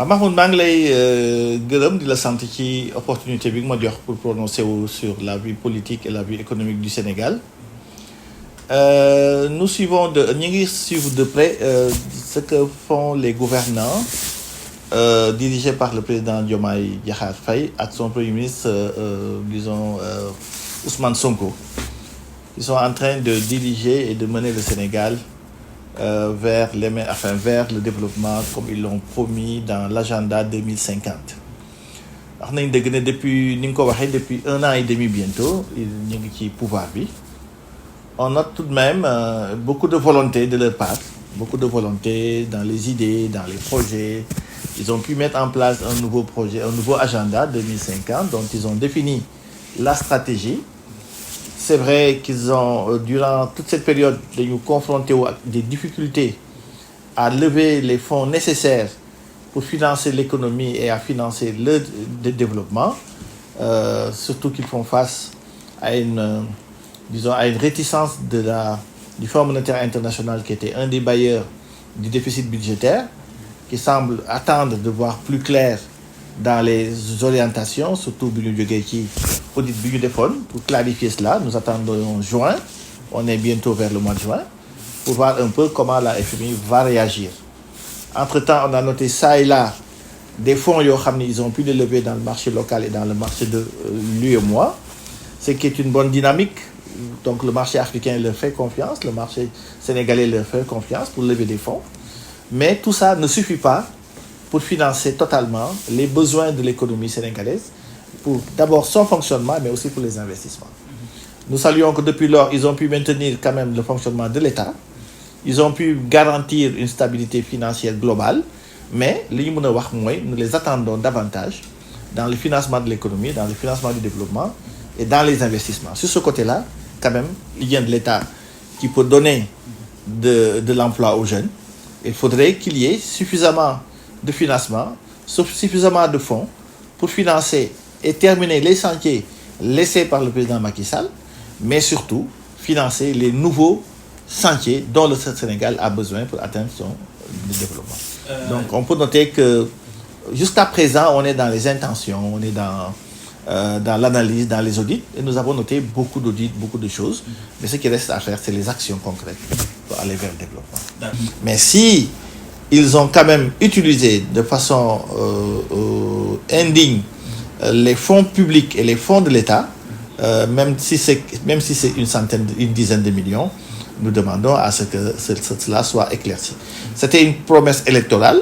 Mahmoud maa ngi lay gërëm di la sant ci opportunité bi nga ma jox pour prononcer wu sur la vie politique et la vie économique du Sénégal. Nous suivons ñu ngi suivre de près ce que font les gouvernants dirigés par le président Diomaye Diakhar Faye ak son premier ministre disons Ousmane Sonko. Ils sont en train de diriger et de mener le Sénégal vers le développement comme ils l'ont promis dans l'agenda 2050. wax nañ dëgg ne depuis ni nga ko waxee depuis 1 an et demi bientôt ñu ngi ci pouvoir bi. On note tout de même beaucoup de volonté de leur part, beaucoup de volonté dans les idées, dans les projets. Ils ont pu mettre en place un nouveau projet, un nouveau agenda 2050 dont ils ont défini la stratégie. C'est vrai qu'ils ont, durant toute cette période, dañu confronté à des difficultés à lever les fonds nécessaires pour financer l'économie et à financer le développement. Surtout qu'ils font face à une réticence du Fonds monétaire international qui était un des bailleurs du déficit budgétaire, qui semble attendre de voir plus clair dans les orientations, surtout bi ñu jógee ci audit bi ñu defoon. Pour clarifier cela, nous attendons juin, on est bientôt vers le mois de juin, pour voir un peu comment la FMI va réagir. Entre-temps, on a noté ça et là des fonds yoo xam ne ils ont pu les lever dans le marché local et dans le marché de l'UEMOA, ce qui est une bonne dynamique. Donc le marché africain leur fait confiance, le marché sénégalais leur fait confiance pour lever des fonds. Mais tout ça ne suffit pas pour financer totalement les besoins de l'économie sénégalaise, pour d'abord son fonctionnement, mais aussi pour les investissements. Nous saluons que depuis lors, ils ont pu maintenir quand même le fonctionnement de l'État. Ils ont pu garantir une stabilité financière globale. Mais li ñu mën a wax mooy nous les attendons davantage dans le financement de l'économie, dans le financement du développement et dans les investissements. Sur ce côté-là, quand même, il y a de l'État qui peut donner de l'emploi aux jeunes. Il faudrait qu'il y ait suffisamment de financement, suffisamment de fonds pour financer et terminer les chantiers laissés par le président Macky Sall, mais surtout financer les nouveaux chantiers dont le Sénégal a besoin pour atteindre son développement. Donc on peut noter que jusqu'à présent, on est dans les intentions, on est dans l'analyse, dans les audits, et nous avons noté beaucoup d'audits, beaucoup de choses, mais ce qui reste à faire, c'est les actions concrètes pour aller vers le développement. Mais si ils ont quand même utilisé de façon indigne les fonds publics et les fonds de l'État, même si c'est une dizaine de millions, nous demandons à ce que cela soit éclairci. C'était une promesse électorale,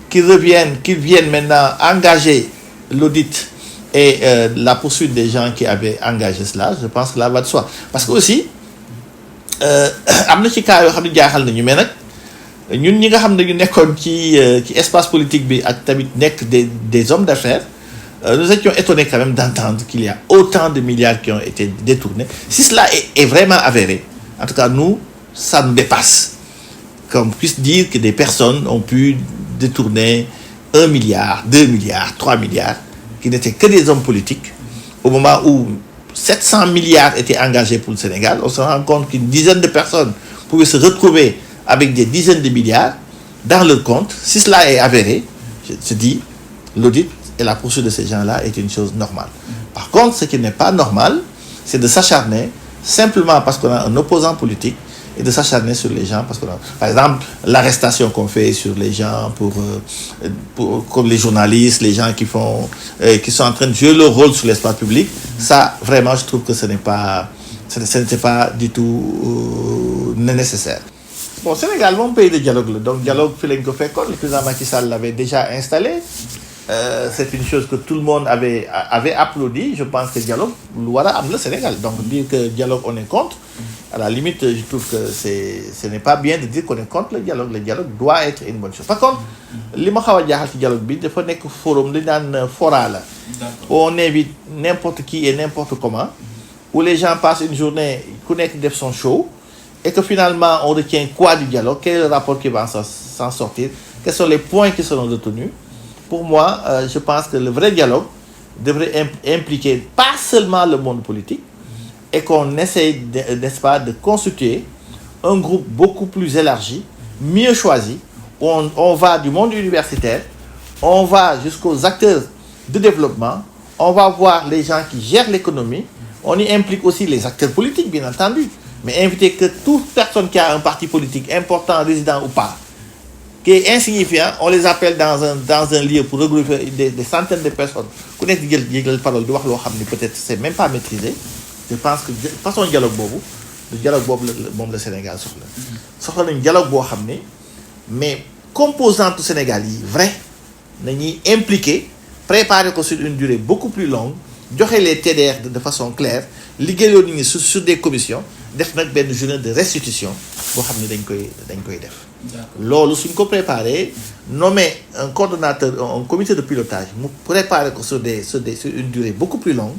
qu'ils viennent maintenant engager l'audit et la poursuite des gens qui avaient engagé cela. Je pense que là va de soi. Parce que aussi am na ci cas yoo xam ne jaaxal nañu, mais nag ñun ñi nga xam ne ñu nekkoon ci espace politique bi ak tamit nekk des hommes d'affaires, nous étions étonnés quand même d'entendre qu'il y a autant de milliards qui ont été détournés. Si cela est vraiment avéré, en tout cas nous, ça nous dépasse. Qu'on puisse dire que des personnes ont pu détourner 1 milliard, 2 milliards, 3 milliards, qui n'étaient que des hommes politiques, au moment où 700 milliards étaient engagés pour le Sénégal. On se rend compte qu'une dizaine de personnes pouvaient se retrouver avec des dizaines de milliards dans leur compte. Si cela est avéré, je dis, l'audit et la poursuite de ces gens-là est une chose normale. Par contre, ce qui n'est pas normal, c'est de s'acharner simplement parce qu'on a un opposant politique et de s'acharner sur les gens parce que, par exemple, l'arrestation qu'on fait sur les gens comme les journalistes, les gens qui sont en train de jouer leur rôle sur l'espace public, ça, vraiment, je trouve que ce n'était pas du tout nécessaire. Bon, Sénégal, mon pays de dialogue, donc dialogue, le président Macky Sall l'avait déjà installé. C'est une chose que tout le monde avait applaudi. Je pense que dialogue, le Sénégal. Donc dire que dialogue, on est contre, à la limite, je trouve que ce n'est pas bien de dire qu'on est contre le dialogue. Le dialogue doit être une bonne chose. Par contre, ce qui m'a dit dialogue, il faut un forum, un fora là, où on invite n'importe qui et n'importe comment, où les gens passent une journée, connaissent son show, et que finalement, on retient quoi du dialogue, quel est le rapport qui va s'en sortir, quels sont les points qui seront retenus. Pour moi, je pense que le vrai dialogue devrait impliquer pas seulement le monde politique et qu'on essaye, n'est-ce pas, de constituer un groupe beaucoup plus élargi, mieux choisi. On va du monde universitaire, on va jusqu'aux acteurs de développement, on va voir les gens qui gèrent l'économie, on y implique aussi les acteurs politiques, bien entendu, mais inviter que toute personne qui a un parti politique important, résident ou pas, qui est insignifiant, on les appelle dans un lieu pour regrouper des centaines de personnes. Ku nekk di jël parole di wax loo xam ni peut-être c'est même pas maîtrisé. Je pense que façon dialogue boobu du dialogue boobu moom la Sénégal soxla nañ dialogue boo xam ne mais composante Sénégal yi vrai nañuy impliqué préparer ko sur une durée beaucoup plus longue joxe les TDR de façon claire liggéeyoo nit ñi sur des commissions def nag benn journée de restitution boo xam ne dañ koy def. loolu suñ ko préparé nommer un coordonnateur un comité de pilotage mu préparer ko sur une durée beaucoup plus longue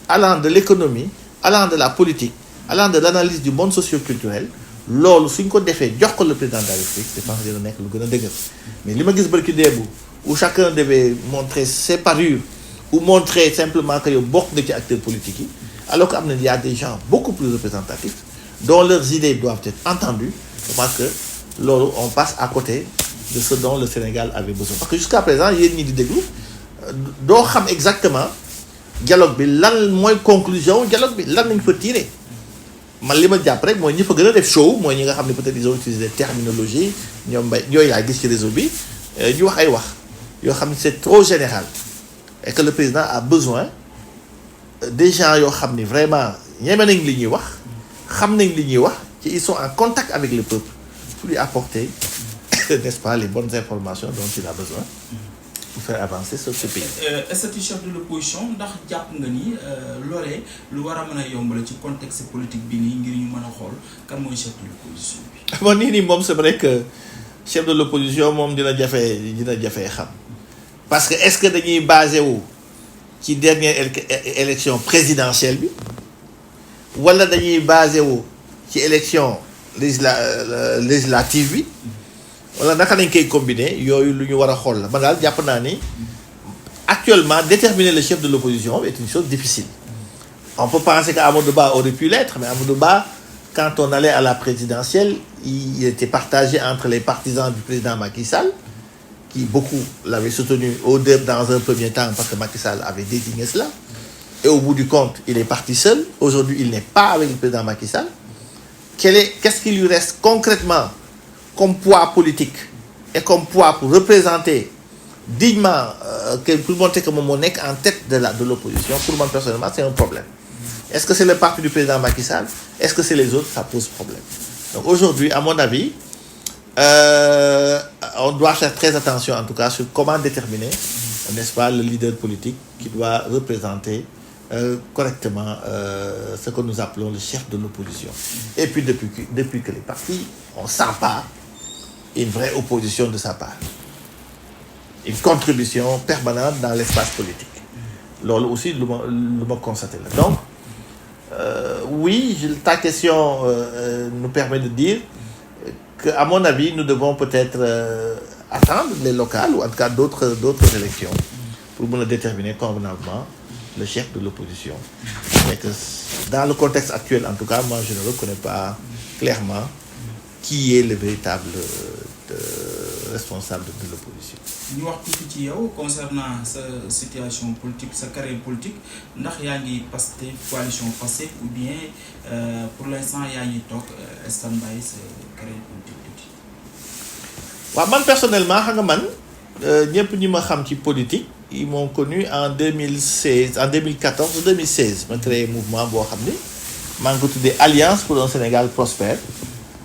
allant de l'économie allant de la politique allant de l'analyse du monde socio-culturel loolu suñ ko defee jox ko le président de la République je pense que dina nekk lu gën a dëgër mais li ma gis barki démb où chacun devait montrer ses parures ou montrer simplement que yow bokk nga ci acteurs politiques yi alors que am na il y a des gens beaucoup plus représentatifs dont leurs idées doivent être entendues. Je pense que loolu on passe à côté de ce dont le Sénégal avait besoin parce que jusqu'à présent yéen ñi di déglu doo xam exactement dialogue bi lan mooy conclusion dialogue bi lan nañ fa tiré man li ma jàpp rek mooy ñi fa gën a def show mooy ñi nga xam ne peut-être ils ont utilisé terminologie ñoom mbay yooyu laa gis ci réseau bi ñu wax ay wax yoo xam ne c'est trop général et que le président a besoin des gens yoo xam ni vraiment ñeme nañ li ñuy wax xam nañ li ñuy wax ci ils sont en contact avec le peuple pour lui apporter n'est-ce pas les bonnes informations dont il a besoin pour faire avancer ce pays. statut chef de l'opposition ndax jàpp nga ni loolee lu war a mën a yombale ci contexte politique bi nii ngir ñu mën a xool kan mooy chef de l'opposition bi. bon nii moom c'est vrai que chef de l'opposition moom dina jafee xam parce que est-ce que dañuy basé wu ci dernière élection présidentielle bi wala dañuy basé wu ci élection législative bi wala naka nañ koy combiner yooyu lu ñu war a xool la man daal jàpp naa ni actuellement déterminer le chef de l'opposition est une chose difficile. On peut penser qu'Amadou Ba aurait pu l'être, mais Amadou Ba, quand on allait à la présidentielle, il était partagé entre les partisans du président Macky Sall, qui beaucoup l'avaient soutenu dans un premier temps parce que Macky Sall avait désigné cela. Et au bout du compte, il est parti seul. Aujourd'hui, il n'est pas avec le président Macky Sall. Qu'est-ce qui lui reste concrètement comme poids politique et comme poids pour représenter dignement, pour montrer que mon est en tête de l'opposition? Pour moi, personnellement, c'est un problème. Est-ce que c'est le parti du président Macky Sall? Est-ce que c'est les autres? Ça pose problème. Donc aujourd'hui, à mon avis, on doit faire très attention, en tout cas, sur comment déterminer, n'est-ce pas, le leader politique qui doit représenter correctement ce que nous appelons le chef de l'opposition. Et puis, depuis que les partis, on sent pas une vraie opposition de sa part. Une contribution permanente dans l'espace politique. Loolu aussi lu ma constaté la. Donc, oui, ta question nous permet de dire qu'à mon avis, nous devons peut-être attendre les locales ou en tout cas d'autres élections pour nous déterminer convenablement le chef de l'opposition. Mais que dans le contexte actuel, en tout cas, moi, je ne reconnais pas clairement qui est le véritable responsable de l'opposition. ñu wax tuuti ci yow concernant sa situation politique sa carrière politique ndax yaa ngi Pastef coalition Pastef ou bien pour l'instant yaa ngi toog stand-by sa carrière politique. waaw man personnellement xam nga man ñëpp ñi ma xam ci politique ils m'ont connu en 2016 en 2014 2016 ma créé mouvement boo xam ni maa ngi ko tuddee Alliance pour un Sénégal prospère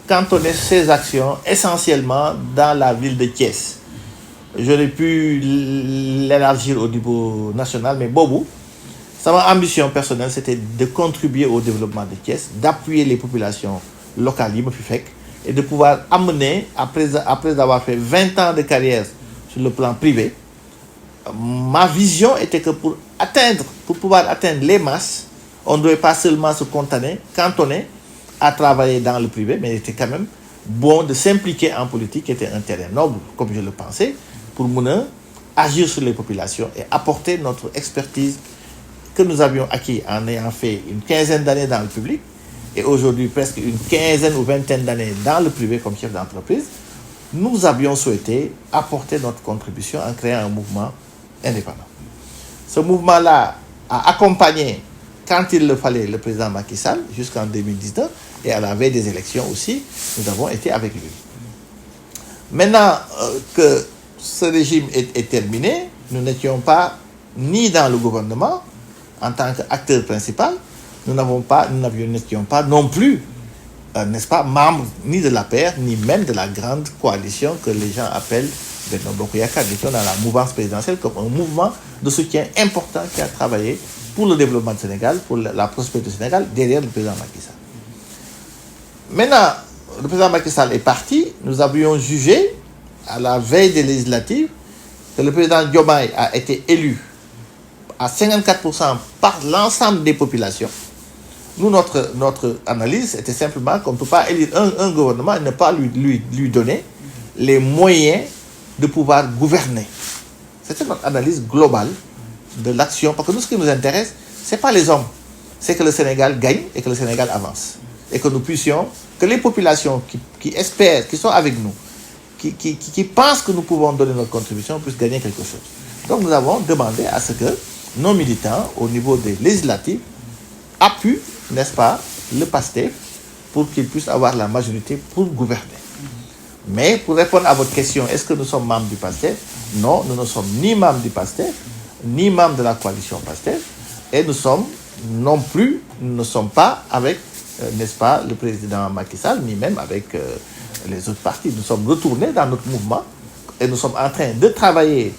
cantonner ses actions essentiellement dans la ville de Thiès. J'aurais pu l'élargir au niveau national, mais boobu sama ambition personnelle c'était de contribuer au développement de Thiès, d'appuyer les populations locales yi ma fi fekk et de pouvoir amener après avoir fait 20 ans de carrière sur le plan privé, ma vision était que pour pouvoir atteindre les masses, on ne devait pas seulement se cantonner à travailler dans le privé, mais il était quand même bon de s'impliquer en politique, qui était un terrain noble, comme je le pensais, pour agir sur les populations et apporter notre expertise que nous avions acquis en ayant fait une quinzaine d'années dans le public et aujourd'hui presque une quinzaine ou vingtaine d'années dans le privé comme chef d'entreprise, nous avions souhaité apporter notre contribution en créant un mouvement indépendant. Ce mouvement-là a accompagné, quand il le fallait, le président Macky Sall jusqu'en 2019, et à la veille des élections aussi, nous avons été avec lui. Maintenant que ce régime est terminé, nous n'étions pas ni dans le gouvernement en tant qu'acteur principal, nous n'étions pas non plus, n'est-ce pas, membres ni de l'APR, ni même de la grande coalition que les gens appellent Benno Bokk Yakaar. Nous étions dans la mouvance présidentielle comme un mouvement de soutien important qui a travaillé pour le développement du Sénégal, pour la prospérité du Sénégal, derrière le président Macky Sall. Maintenant, le président Macky Sall est parti, nous avions jugé, à la veille des législatives, que le président Diomaye a été élu à 54% par l'ensemble des populations. Nous, notre analyse était simplement qu'on ne peut pas élire un gouvernement et ne pas lui donner les moyens de pouvoir gouverner. C'était notre analyse globale de l'action, parce que nous, ce qui nous intéresse, ce n'est pas les hommes, c'est que le Sénégal gagne et que le Sénégal avance. Et que nous puissions, que les populations qui espèrent, qui sont avec nous, qui pensent que nous pouvons donner notre contribution, puissent gagner quelque chose. Donc nous avons demandé à ce que nos militants, au niveau des législatives, appuient, n'est-ce pas, le PASTEF pour qu'ils puissent avoir la majorité pour gouverner. Mais pour répondre à votre question, est-ce que nous sommes membres du PASTEF? Non, nous ne sommes ni membres du PASTEF, ni membres de la coalition PASTEF, et nous ne sommes pas avec, n'est-ce pas, le président Macky Sall, ni même avec les autres partis. Nous sommes retournés dans notre mouvement et nous sommes en train de travailler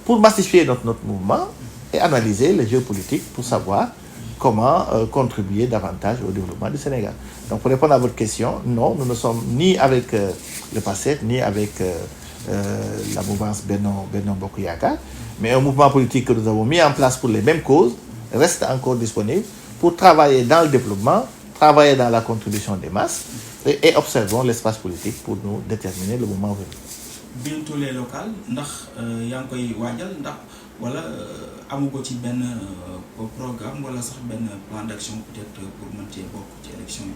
pour massifier notre mouvement et analyser le jeu politique pour savoir comment contribuer davantage au développement du Sénégal. Donc pour répondre à votre question, non, nous ne sommes ni avec le PASTEF, ni avec la mouvance Benno Bokk Yakaar, mais un mouvement politique que nous avons mis en place pour les mêmes causes reste encore disponible pour travailler dans le développement, travailler dans la contribution des masses et observons l'espace politique pour nous déterminer le moment venu. Bientôt les locales, ndax yaa ngi koy waajal ndax wala amugo ci benn programme wala sax benn plan d'action peut-être pour mën cee bokk ci élection yi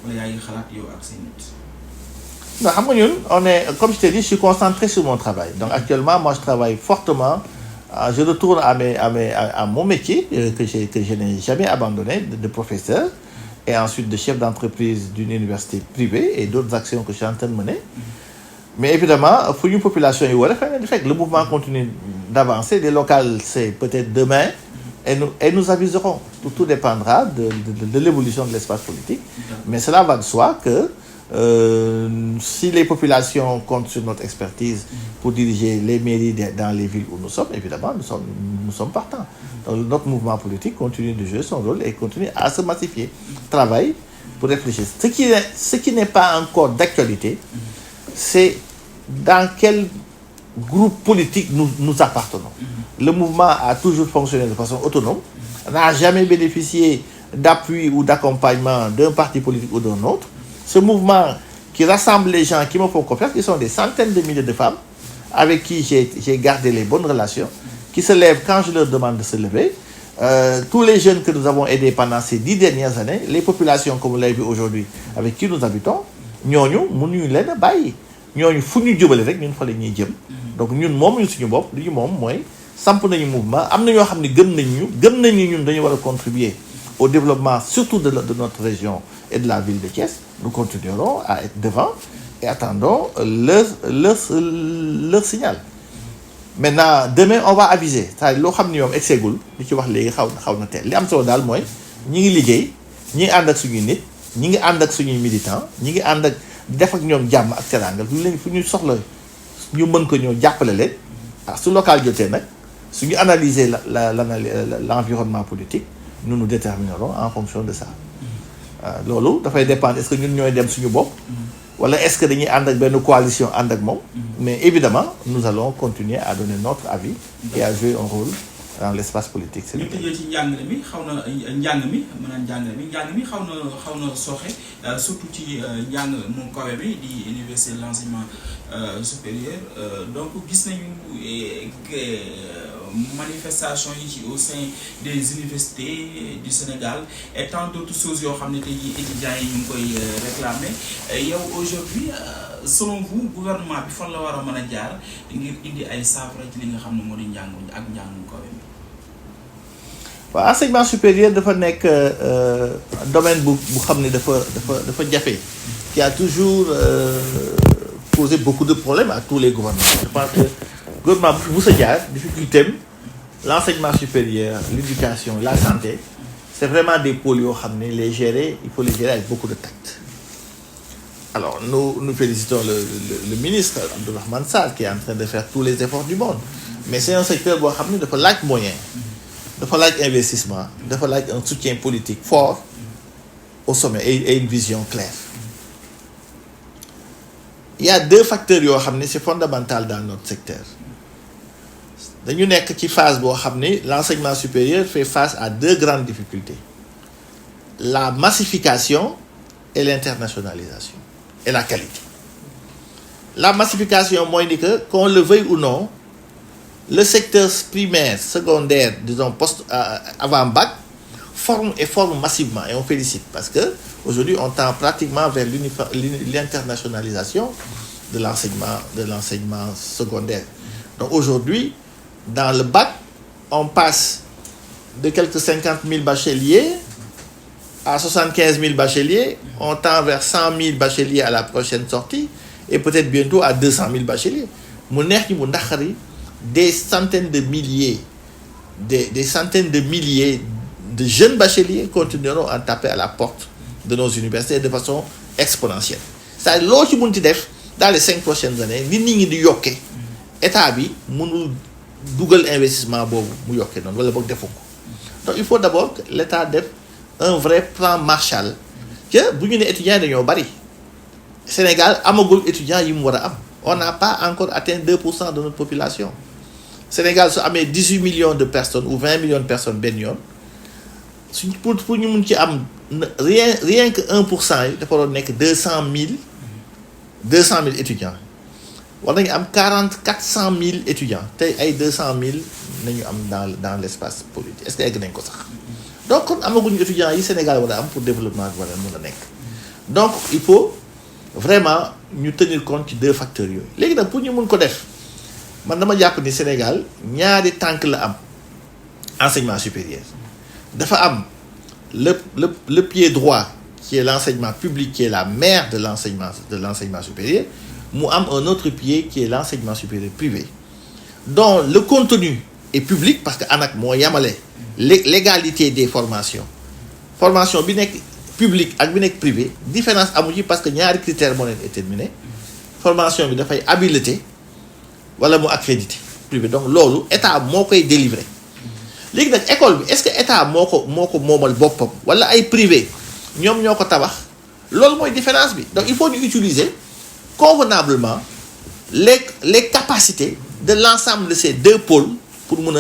wala yaa ngi xalaat yow ak say nit. Non, xam nga ñun on est, comme je t'ai dit, je suis concentré sur mon travail. Donc actuellement, moi je travaille fortement. Je retourne à mon métier que je n'ai jamais abandonné de professeur et ensuite de chef d'entreprise d'une université privée et d'autres actions que je suis en train de mener. Mais évidemment, pour une population, le mouvement continue d'avancer. Les locales, c'est peut-être demain. Et nous aviserons. Tout dépendra de l'évolution de l'espace politique. Mais cela va de soi que si les populations comptent sur notre expertise pour diriger les mairies dans les villes où nous sommes, évidemment, nous sommes partants. Donc, notre mouvement politique continue de jouer son rôle et continue à se massifier. Travaille pour réfléchir. Ce qui n'est pas encore d'actualité, c'est dans quel groupe politique nous appartenons. Le mouvement a toujours fonctionné de façon autonome, n'a jamais bénéficié d'appui ou d'accompagnement d'un parti politique ou d'un autre. Ce mouvement qui rassemble les gens qui me font confiance, qui sont des centaines de milliers de femmes avec qui j'ai gardé les bonnes relations, qui se lèvent quand je leur demande de se lever. Tous les jeunes que nous avons aidés pendant ces 10 dernières années, les populations comme vous l'avez vu aujourd'hui, avec qui nous habitons, ñooñu mënuñu leen a bàyyi. ñooñu fu ñu jubale rek ñun fa la ñuy jëm. Donc ñun moom ñu suñu bopp li ñu moom mooy samp nañu mouvement am na ñoo xam ne gëm nañu ñun dañu war a contribuer au développement surtout de notre région et de la ville de Thiès. Nous continuerons à être devant et attendons leur signal. Maintenant demain on va aviser c'est-à-dire loo xam ne ñoom egseegul li ci wax léegi xaw na teel li am solo daal mooy ñi ngi liggéey ñi ngi ànd ak suñuy nit ñi ngi ànd ak suñuy militants ñi ngi ànd ak def ak ñoom jàmm ak teraanga fu ñu soxla ñu mën ko ñëw jàppale leen su local jotee nag suñu analyser l'environnement politique nous nous déterminerons en fonction de ça. Loolu dafay dépendre est-ce que ñun ñooy dem suñu bopp wala est-ce que dañuy ànd ak benn coalition ànd ak moom. Mais évidemment nous allons continuer à donner notre avis et à jouer un rôle dans l'espace politique ñu sénégalais. tëjee ci njàngale mi xaw na njàng mi mën naa njàng mi xaw na sooxe surtout ci njàng mu kawe bi di université de l'enseignement supérieur donc gis nañu manifestation yi ci au sein des universités du Sénégal et tant d'autres choses yoo xam ne tey jii étudiants yi ñu ngi koy réclamer yow aujourd'hui selon vous gouvernement bi fan la war a mën a jaar ngir indi ay saafara ci li nga xam ne moo di njàngu ak njàngu kawe mi. waaw enseignement supérieur dafa nekk domaine bu xam ne dafa jafe qui a toujours posé beaucoup de problèmes à tous les gouvernements. Je pense que gouvernement bu sa jaar difficulté am l'enseignement supérieur, l'éducation, la santé, c'est vraiment des pôles yoo xam ne les gérer, il faut les gérer avec beaucoup de tact. Alors nous félicitons le ministre Abdourahmane Sarr qui est en train de faire tous les efforts du monde, mais c'est un secteur boo xam ne dafa laaj moyen, dafa laaj investissement, dafa laaj un soutien politique fort au sommet et une vision claire. Il y a deux facteurs yoo xam ne c'est fondamental dans notre secteur. dañu nekk ci phase boo xam ne l'enseignement supérieur fait face à deux grandes difficultés: la massification et l'internationalisation et la qualité. La massification mooy ni que qu'on le veuille ou non, le secteur primaire, secondaire, disons post avant bac forme massivement, et on félicite parce que aujourd'hui on tend pratiquement vers l'internationalisation de l'enseignement secondaire. Donc aujourd'hui, dans le bac, on passe de quelques 50 000 bacheliers à 75 000 bacheliers. On tend vers 100 000 bacheliers à la prochaine sortie et peut-être bientôt à 200 000 bacheliers. Des centaines de milliers de jeunes bacheliers continueront à taper à la porte de nos universités de façon exponentielle. Ça, dans les 5 prochaines années, l'État bi mënul dugal investissement boobu mu yokkee noonu wala boog defu ko. Donc il faut d'abord que l'État def un vrai plan Marshall que bu ñu ne étudiants yi dañoo bari Sénégal amagul étudiants yi mu war a am. On n'a pas encore atteint 2% de notre population. Sénégal su amee 18 millions de personnes ou 20 millions de personnes benn yoon suñ pour ñu mun ci am rien que 1% yi dafa doon nekk 200 000 étudiants. war nañu am 400 000 étudiants tey ay 200 000 nañu am dans l'espace politique est-ce que egg nañ ko sax donc kon amaguñu étudiants yi Sénégal war a am pour développement bi war a mën a nekk. Donc il faut vraiment ñu tenir compte ci deux facteurs yooyu. Léegi nag pour ñu mun ko def man dama jàpp ni Sénégal ñaari tànk la am enseignement supérieur. Dafa am le pied droit qui est l'enseignement public, qui est la mère de l'enseignement supérieur. Mu am un autre pied qui est l'enseignement supérieur privé, dont le contenu est public parce que ANAQ moo yamale l'égalité des formation bi nekk public ak bi nekk privé différence amu ci parce que ñaari critères moo leen déterminé. Formation bi dafay habilité wala mu accrédité privé, donc loolu état moo koy délivrer. Léegi nag école bi est-ce que état moo ko moomal boppam wala ay privé ñoom ñoo ko tabax, loolu mooy différence bi. Donc il faut ñu utiliser convenablement les capacités de l'ensemble de ces deux pôles pour mun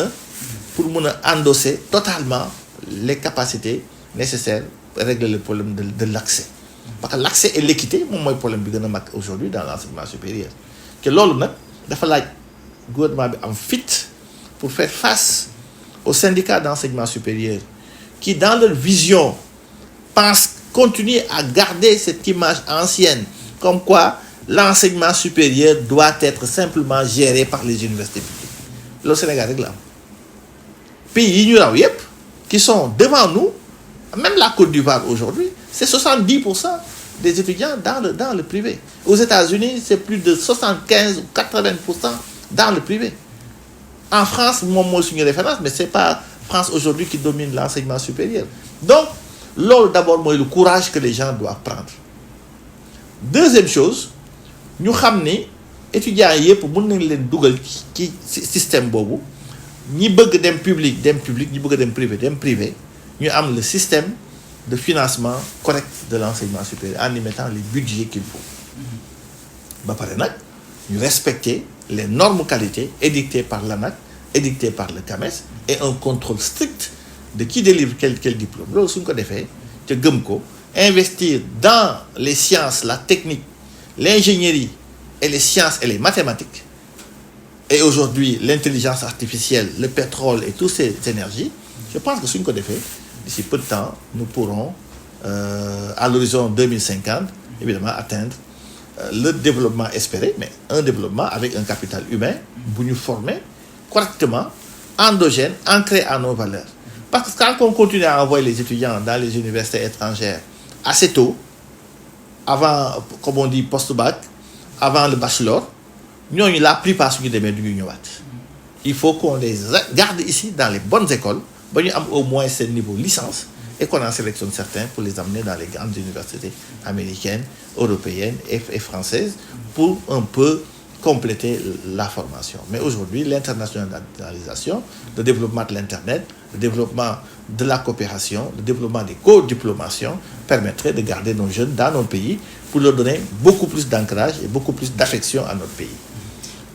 a endosser totalement les capacités nécessaires pour régler le problème de l'accès. Parce que l'accès et l'équité moom mooy problème bi gën a mag aujourd'hui dans l'enseignement supérieur. Que loolu nag dafa laaj gouvernement bi am fit pour faire face aux syndicats d'enseignement supérieur qui dans leur vision pensent continuer à garder cette image ancienne comme quoi l'enseignement supérieur doit être simplement géré par les universités publiques. Le Sénégal rek la am pays yi ñu raw yépp qui sont devant nous, même la Côte d'Ivoire aujourd'hui, c'est 70% des étudiants dans le privé. Aux États-Unis, c'est plus de 75 ou 80% dans le privé. En France, moom mooy suñu référence, mais c'est pas France aujourd'hui qui domine l'enseignement supérieur. Donc loolu d'abord mooy le courage que les gens doivent prendre. Deuxième chose, ñu xam ni étudiants yépp mën nañ leen dugal ci système boobu, ñi bëgg dem public, ñi bëgg dem privé, ñu am le système de financement correct de l'enseignement supérieur en y mettant les budgets qu'il faut. Ba pare nag ñu respecter les normes qualité édictées par l'ANAQ, édictées par le CAMES, et un contrôle strict de qui délivre quel diplôme loolu suñ ko defee ca gëm ko investir dans les sciences la technique l'ingénierie et les sciences et les mathématiques et aujourd'hui l'intelligence artificielle le pétrole et toutes ces énergies je pense que suñ ko defee d'ici peu de temps nous pourrons à l'horizon 2050 évidemment atteindre le développement espéré mais un développement avec un capital humain bu ñu former correctement endogène ancré à nos valeurs parce que quand on continue à envoyer les étudiants dans les universités étrangères assez tôt avant comme on dit post-bac avant le bachelor ñooñu la plupart suñu demee du ñu ñëwaat il faut qu'on les garde ici dans les bonnes écoles ba ñu am au moins seen niveau licence et qu'on en sélectionne certains pour les amener dans les grandes universités américaines, européennes et françaises pour un peu compléter la formation. Mais aujourd'hui, l'internationalisation, le développement de l'Internet, le développement de la coopération, le développement des co-diplomations permettrait de garder nos jeunes dans nos pays pour leur donner beaucoup plus d'ancrage et beaucoup plus d'affection à notre pays.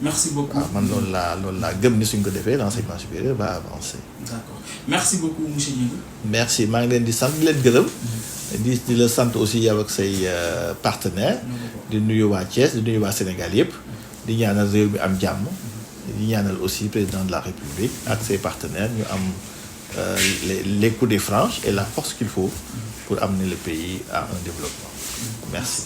Merci beaucoup. Man loolu laa gëm ni suñ ko defee l'enseignement supérieur va avancer. D'accord. Merci beaucoup monsieur Gningue. Merci maa ngi leen di sant di leen gërëm. di la sant aussi yow ak say partenaires. di nuyu waa Thiès di nuyu waa Sénégal yëpp. di ñaanal réew mi am jàmm. di ñaanal aussi président de la République ak ses partenaires ñu am les coups des franches et la force qu'il faut pour amener le pays à un développement. Merci.